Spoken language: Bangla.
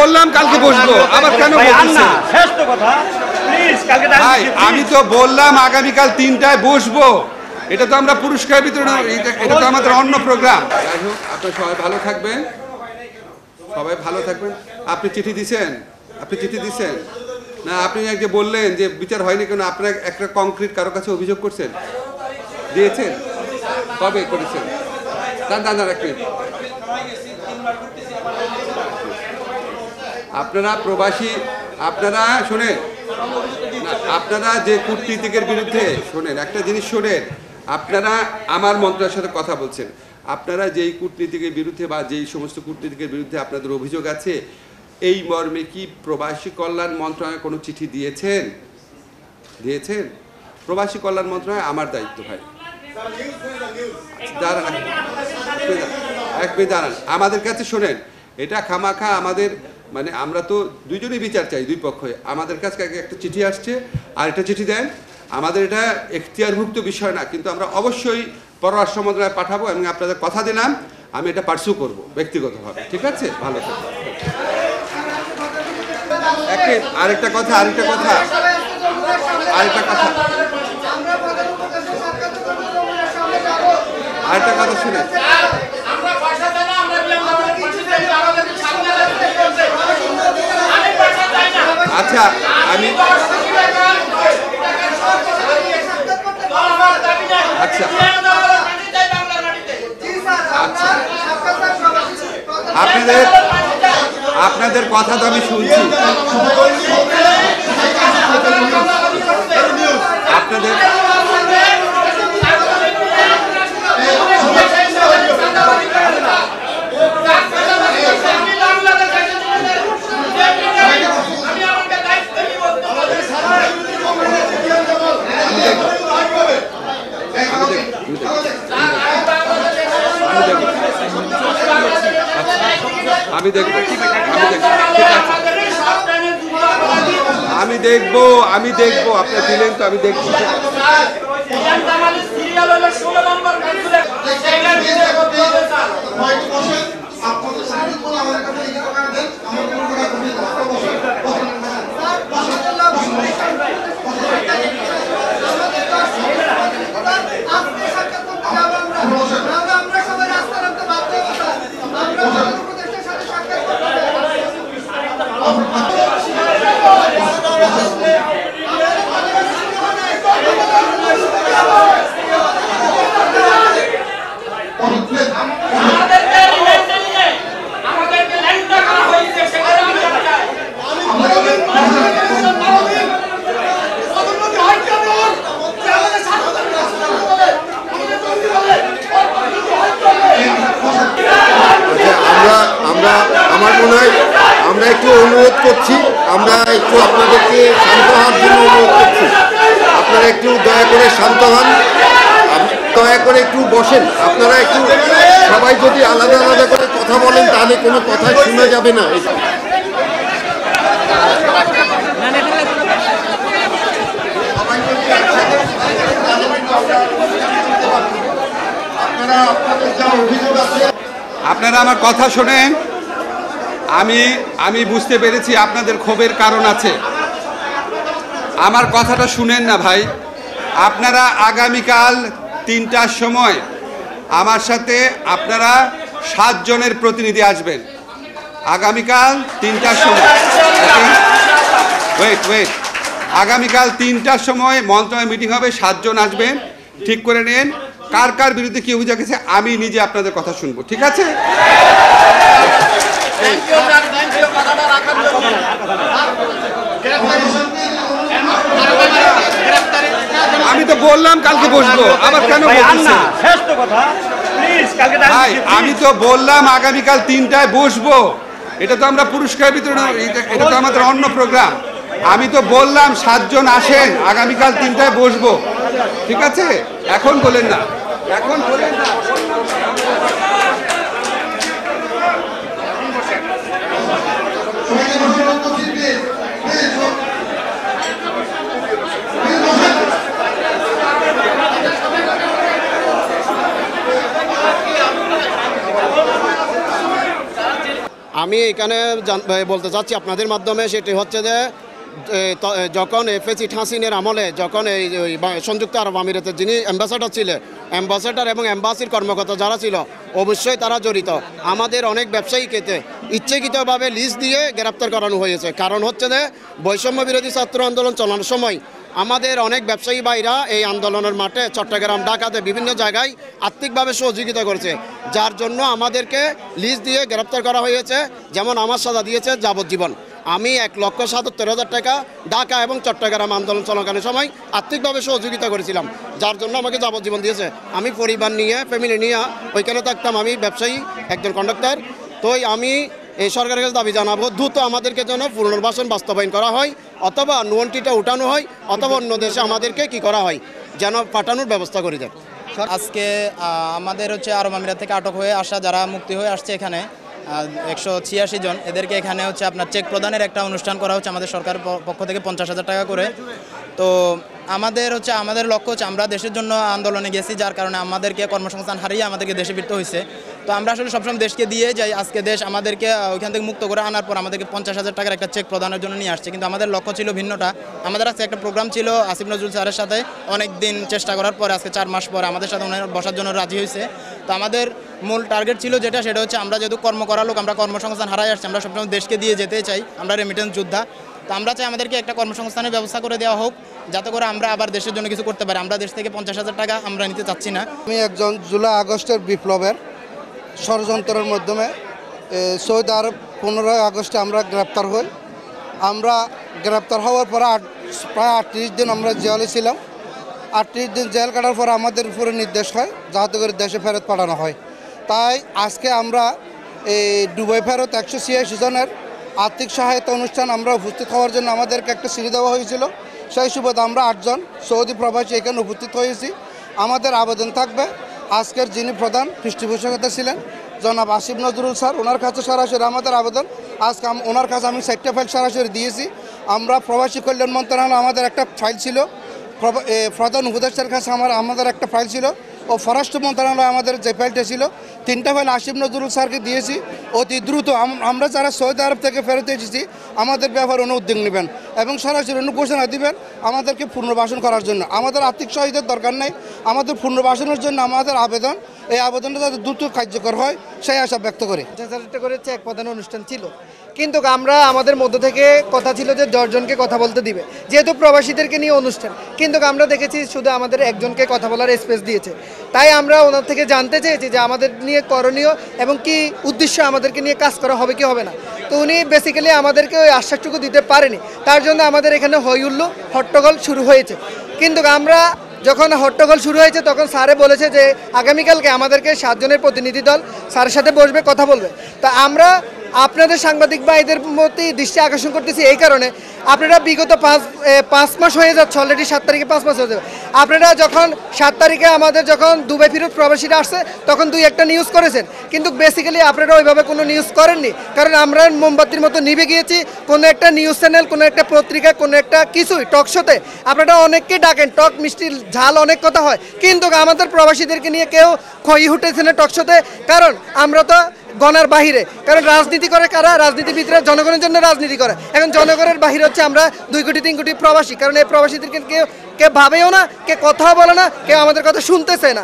বললাম কালকে বসবো, আবার কেন বলছেন? শেষ তো কথা, প্লিজ কালকে ভাই আমি তো বললাম আগামীকাল 3টায় বসবো, এটা তো আমরা পুরস্কার বিতরণ, এটা তো আমাদের অন্য প্রোগ্রাম। যাই হোক, আপনারা সবাই ভালো থাকবেন, সবাই ভালো থাকবেন। আপনি চিঠি দিছেন? আপনি চিঠি দিছেন না? আপনি আজকে বললেন যে বিচার হয়নি কেন? আপনার একটা কংক্রিট কারো কাছে অভিযোগ করছেন? দিয়েছেন? কবে করেছেন? দাঁড়ান এক মিনিট। আপনারা প্রবাসী, আপনারা শোনেন, আপনারা যে কূটনীতিকের বিরুদ্ধে, শোনেন একটা জিনিস শোনেন, আপনারা আমার মন্ত্রণালয়ের সাথে কথা বলছেন, আপনারা যেই কূটনীতিকের বিরুদ্ধে বা যেই সমস্ত কূটনীতিকের বিরুদ্ধে আপনাদের অভিযোগ আছে, এই মর্মে কি প্রবাসী কল্যাণ মন্ত্রণালয় কোনো চিঠি দিয়েছেন? দিয়েছেন? প্রবাসী কল্যাণ মন্ত্রণালয় আমার দায়িত্ব ভাই। দাঁড়ান এক মিনিট দাঁড়ান, আমাদের কাছে শোনেন, এটা খামাখা আমাদের, মানে আমরা তো দুইজনই বিচার চাই, দুই পক্ষে। আমাদের কাছে একটা চিঠি আসছে, আর একটা চিঠি দেন, আমাদের এটা এখতিয়ারভুক্ত বিষয় না, কিন্তু আমরা অবশ্যই পররাষ্ট্র মন্ত্রণালয়ে পাঠাবো এবং আপনাদের কথা দিলাম আমি এটা পার্সু করবো ব্যক্তিগতভাবে, ঠিক আছে? ভালো থাকবে। আরেকটা কথা শুনে, আচ্ছা আমি আচ্ছা আপনাদের কথা তো আমি শুনছি, আপনাদের আমি দেখবো আপনার দিলেন তো, আমি দেখবো। আমার মনে হয় আমরা একটু অনুরোধ করছি, আমরা একটু আপনাদেরকে শান্ত হওয়ার জন্য অনুরোধ করছি। আপনারা একটু দয়া করে শান্ত হন, দয়া করে একটু বসেন। আপনারা একটু সবাই যদি আলাদা আলাদা করে কথা বলেন তাহলে কোনো কথা শোনা যাবে না। আপনারা আমার কথা শোনেন, আমি বুঝতে পেরেছি আপনাদের ক্ষোভের কারণ আছে। আমার কথাটা শুনেন না ভাই। আপনারা আগামীকাল 3টার সময় আমার সাথে আপনারা 7 জনের প্রতিনিধি আসবেন। আগামীকাল 3টার সময়, ওয়েট, আগামীকাল 3টার সময় মন্ত্রণালয় মিটিং হবে, 7 জন আসবেন। ঠিক করে নেন কার কার বিরুদ্ধে কি অভিযোগ আছে, আমি নিজে আপনাদের কথা শুনবো, ঠিক আছে? আমি তো বললাম কালকে বসবো, আবার কেন বলছেন? শেষ তো কথা, প্লিজ কালকে ভাই আমি তো বললাম আগামীকাল 3টায় বসবো, এটা তো আমরা পুরস্কার বিতরণ, এটা তো আমাদের অন্য প্রোগ্রাম। আমি তো বললাম 7 জন আসেন, আগামীকাল 3টায় বসবো, ঠিক আছে? এখন বলেন না, এখন বলেন না। আমি এখানে বলতে চাচ্ছি আপনাদের মাধ্যমে, সেটি হচ্ছে যে যখন ফেসিড হাসিনের আমলে যখন এই সংযুক্ত আরব আমিরাতের যিনি অ্যাম্বাসাডার ছিলেন, অ্যাম্বাসাডার এবং অ্যাম্বাসির কর্মকর্তা যারা ছিল অবশ্যই তারা জড়িত। আমাদের অনেক ব্যবসায়ীকে ইচ্ছাকৃতভাবে লিজ দিয়ে গ্রেপ্তার করানো হয়েছে। কারণ হচ্ছে যে বৈষম্য বিরোধী ছাত্র আন্দোলন চালানোর সময় আমাদের অনেক ব্যবসায়ী ভাইরা এই আন্দোলনের মাঠে চট্টগ্রাম, ঢাকাতে বিভিন্ন জায়গায় আর্থিকভাবে সহযোগিতা করেছে, যার জন্য আমাদেরকে লিজ দিয়ে গ্রেপ্তার করা হয়েছে। যেমন আমার সাজা দিয়েছে যাবজ্জীবন। আমি 1,77,000 টাকা ঢাকা এবং চট্টগ্রাম আন্দোলন চলাকালীন সময় আর্থিকভাবে সহযোগিতা করেছিলাম, যার জন্য আমাকে যাবজ্জীবন দিয়েছে। আমি পরিবার নিয়ে, ফ্যামিলি নিয়ে ওইখানে থাকতাম। আমি ব্যবসায়ী, একজন কন্ডাক্টর। তো আমি এই সরকারের কাছে দাবি জানাবো, দ্রুত আমাদেরকে যেন পুনর্বাসন বাস্তবায়ন করা হয়, অথবা নুয়ন্টিটা উঠানো হয়, অথবা অন্য দেশে আমাদেরকে কি করা হয়, যেন পাঠানোর ব্যবস্থা করে দেয়। আজকে আমাদের হচ্ছে আরব আমিরাত থেকে আটক হয়ে আসা যারা মুক্তি হয়ে আসছে এখানে 186 জন, এদেরকে এখানে হচ্ছে আপনার চেক প্রদানের একটা অনুষ্ঠান করা হচ্ছে আমাদের সরকারের পক্ষ থেকে 50,000 টাকা করে। তো আমাদের লক্ষ্য হচ্ছে আমরা দেশের জন্য আন্দোলনে গেছি, যার কারণে আমাদেরকে কর্মসংস্থান হারিয়ে আমাদেরকে দেশে ফিরতে হয়েছে। তো আমরা আসলে সবসময় দেশকে দিয়ে যাই, আজকে দেশ আমাদেরকে ওইখান থেকে মুক্ত করে আনার পর আমাদেরকে 50,000 টাকার একটা চেক প্রদানের জন্য নিয়ে আসছে। কিন্তু আমাদের লক্ষ্য ছিল ভিন্নটা। আমাদের আজকে একটা প্রোগ্রাম ছিল আসিফ নজরুল স্যারের সাথে, অনেক দিন চেষ্টা করার পরে আজকে 4 মাস পরে আমাদের সাথে ওনারা বসার জন্য রাজি হয়েছে। তো আমাদের মূল টার্গেট ছিল সেটা হচ্ছে আমরা যেহেতু কর্ম করা লোক, আমরা কর্মসংস্থান হারাই আসছি, আমরা সবসময় দেশকে দিয়ে যেতে চাই, আমরা রেমিটেন্স যোদ্ধা। তো আমরা চাই আমাদেরকে একটা কর্মসংস্থানের ব্যবস্থা করে দেওয়া হোক, যাতে করে আমরা আবার দেশের জন্য কিছু করতে পারি। আমরা দেশ থেকে 50,000 টাকা আমরা নিতে চাচ্ছি না। আমি একজন জুলাই আগস্টের বিপ্লবের ষড়যন্ত্রের মাধ্যমে সৌদি আরব 15 আগস্টে আমরা গ্রেপ্তার হই। আমরা গ্রেপ্তার হওয়ার পরে প্রায় 38 দিন আমরা জেলে ছিলাম। 38 দিন জেল কাটার পর আমাদের উপরে নির্দেশ হয় যাতে করে দেশে ফেরত পাঠানো হয়। তাই আজকে আমরা এই দুবাই ফেরত 186 জনের আর্থিক সহায়তা অনুষ্ঠান আমরা উপস্থিত হওয়ার জন্য আমাদেরকে একটা সিঁড়ি দেওয়া হয়েছিল। সেই সুবাদে আমরা 8 জন সৌদি প্রবাসী এখানে উপস্থিত হয়েছি। আমাদের আবেদন থাকবে, আজকের যিনি প্রধান পৃষ্ঠপোষকতা ছিলেন জনাব আসিফ নজরুল স্যার, ওনার কাছে সরাসরি আমাদের আবেদন। আজকে ওনার কাছে আমি 4টা ফাইল সরাসরি দিয়েছি। আমরা প্রবাসী কল্যাণ মন্ত্রণালয় আমাদের একটা ফাইল ছিল, প্রধান উপদেষ্টার কাছে আমাদের একটা ফাইল ছিল, ও ফরেস্ট মন্ত্রণালয় আমাদের যে ফাইলটা ছিল, 3টা ফাইল আসিফ নজরুল স্যারকে দিয়েছি। অতি দ্রুত আমরা যারা সৌদি আরব থেকে ফেরত এসেছি আমাদের ব্যাপারে উদ্যোগ নেবেন এবং সরাসরি ঘোষণা দিবেন আমাদেরকে পুনর্বাসন করার জন্য। আমাদের আর্থিক সহায়তার দরকার নেই, আমাদের পুনর্বাসনের জন্য আমাদের আবেদন, এই আবেদনটা যাতে দ্রুত কার্যকর হয় সেই আশা ব্যক্ত করি। 50,000 করে চেক প্রদান অনুষ্ঠান ছিল, কিন্তু আমরা আমাদের মধ্য থেকে কথা ছিল যে 10 জনকে কথা বলতে দিবে, যেহেতু প্রবাসীদেরকে নিয়ে অনুষ্ঠান। কিন্তু আমরা দেখেছি শুধু আমাদের একজনকে কথা বলার স্পেস দিয়েছে। তাই আমরা ওনার থেকে জানতে চেয়েছি যে আমাদের নিয়ে করণীয় এবং কি উদ্দেশ্য আমাদেরকে নিয়ে কাজ করা হবে কি হবে না। তো উনি বেসিক্যালি আমাদেরকে ওই আশ্বাসটুকু দিতে পারেনি, তার জন্য আমাদের এখানে হইহুল্লো হট্টগোল শুরু হয়েছে। কিন্তু আমরা যখন হট্টগোল শুরু হয়েছে তখন স্যারে বলেছে যে আগামীকালকে আমাদেরকে 7 জনের প্রতিনিধি দল স্যারের সাথে বসবে, কথা বলবে। তা আমরা আপনাদের সাংবাদিক ভাইদের প্রতি দৃষ্টি আকর্ষণ করতেছি এই কারণে, আপনারা বিগত 5 মাস হয়ে যাচ্ছে, অলরেডি 7 তারিখে 5 মাস হয়ে যাবে। আপনারা যখন 7 তারিখে আমাদের যখন দুবাই ফেরত প্রবাসীরা আসছে তখন 2-1টা নিউজ করেছেন, কিন্তু বেসিক্যালি আপনারা ওইভাবে কোনো নিউজ করেননি। কারণ আমরা মোমবাতির মতো নিভে গিয়েছি। কোনো একটা নিউজ চ্যানেল, কোনো একটা পত্রিকা, কোনো একটা কিছুই টক শোতে আপনারা অনেককে ডাকেন, টক মিষ্টি ঝাল অনেক কথা হয়, কিন্তু আমাদের প্রবাসীদেরকে নিয়ে কেউ খই উঠেছে না টক শোতে। কারণ আমরা তো গণার বাহিরে, কারণ রাজনীতি করে কারা? রাজনীতিবিদরা জনগণের জন্য রাজনীতি করে। এখন জনগণের বাহিরে হচ্ছে আমরা 2 কোটি 3 কোটি প্রবাসী, কারণ এই প্রবাসীদেরকে কেউ ভাবেও না, কে কথাও বলে না, কেউ আমাদের কথা শুনতেছে না।